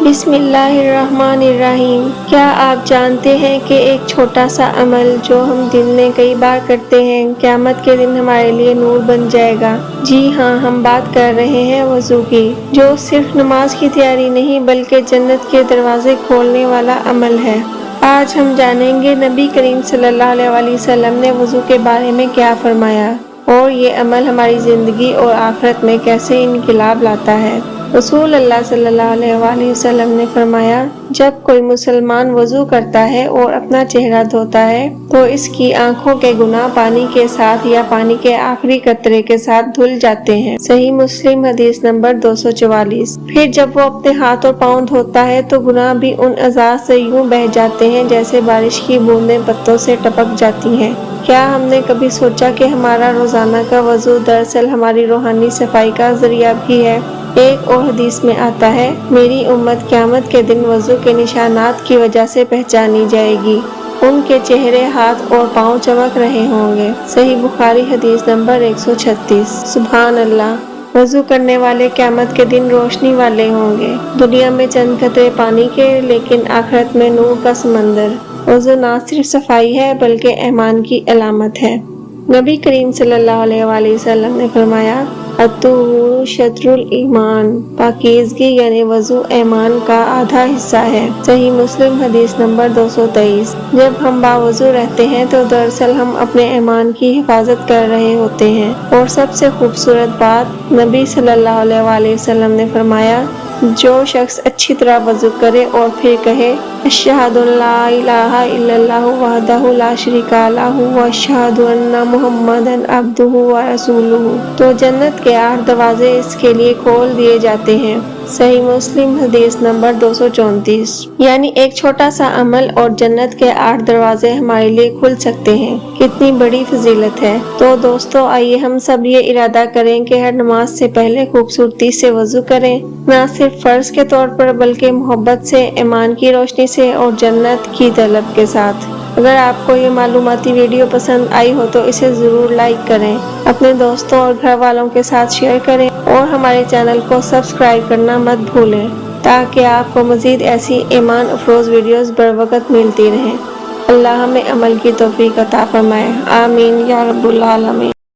بسم اللہ الرحمن الرحیم۔ کیا آپ جانتے ہیں کہ ایک چھوٹا سا عمل جو ہم دن میں کئی بار کرتے ہیں قیامت کے دن ہمارے لیے نور بن جائے گا؟ جی ہاں، ہم بات کر رہے ہیں وضو کی، جو صرف نماز کی تیاری نہیں بلکہ جنت کے دروازے کھولنے والا عمل ہے۔ آج ہم جانیں گے نبی کریم صلی اللہ علیہ وسلم نے وضو کے بارے میں کیا فرمایا اور یہ عمل ہماری زندگی اور آخرت میں کیسے انقلاب لاتا ہے۔ رسول اللہ صلی اللہ علیہ وسلم نے فرمایا، جب کوئی مسلمان وضو کرتا ہے اور اپنا چہرہ دھوتا ہے تو اس کی آنکھوں کے گناہ پانی کے ساتھ یا پانی کے آخری قطرے کے ساتھ دھل جاتے ہیں۔ صحیح مسلم حدیث نمبر 244۔ پھر جب وہ اپنے ہاتھ اور پاؤں دھوتا ہے تو گناہ بھی ان اعضاء سے یوں بہہ جاتے ہیں جیسے بارش کی بوندیں پتوں سے ٹپک جاتی ہیں۔ کیا ہم نے کبھی سوچا کہ ہمارا روزانہ کا وضو دراصل ہماری روحانی صفائی کا ذریعہ بھی ہے؟ ایک اور حدیث میں آتا ہے، میری امت قیامت کے دن وضو کے نشانات کی وجہ سے پہچانی جائے گی، ان کے چہرے، ہاتھ اور پاؤں چمک رہے ہوں گے۔ صحیح بخاری حدیث نمبر 136۔ سبحان اللہ! وضو کرنے والے قیامت کے دن روشنی والے ہوں گے۔ دنیا میں چند قطرے پانی کے، لیکن آخرت میں نور کا سمندر۔ وضو نہ صرف صفائی ہے بلکہ ایمان کی علامت ہے۔ نبی کریم صلی اللہ علیہ وسلم نے فرمایا، الطہور شطر الایمان، پاکیزگی یعنی وضو ایمان کا آدھا حصہ ہے۔ صحیح مسلم حدیث نمبر 223۔ جب ہم باوضو رہتے ہیں تو دراصل ہم اپنے ایمان کی حفاظت کر رہے ہوتے ہیں، اور سب سے خوبصورت بات، نبی صلی اللہ علیہ وسلم نے فرمایا، جو شخص اچھی طرح وضو کرے اور پھر کہے، اشہد ان لا الہ الا اللہ وحدہ لا شریک لہ واشہد ان محمدًا عبدہ ورسولہ، تو جنت کے 8 دروازے اس کے لیے کھول دیے جاتے ہیں۔ صحیح مسلم حدیث نمبر 234۔ یعنی ایک چھوٹا سا عمل اور جنت کے 8 دروازے ہمارے لیے کھل سکتے ہیں۔ کتنی بڑی فضیلت ہے! تو دوستو، آئیے ہم سب یہ ارادہ کریں کہ ہر نماز سے پہلے خوبصورتی سے وضو کریں، نہ صرف فرض کے طور پر بلکہ محبت سے، ایمان کی روشنی سے اور جنت کی طلب کے ساتھ۔ اگر آپ کو یہ معلوماتی ویڈیو پسند آئی ہو تو اسے ضرور لائک کریں، اپنے دوستوں اور گھر والوں کے ساتھ شیئر کریں اور ہمارے چینل کو سبسکرائب کرنا مت بھولیں تاکہ آپ کو مزید ایسی ایمان افروز ویڈیوز بروقت ملتی رہیں۔ اللہ ہمیں عمل کی توفیق عطا فرمائے، آمین یا رب العالمین۔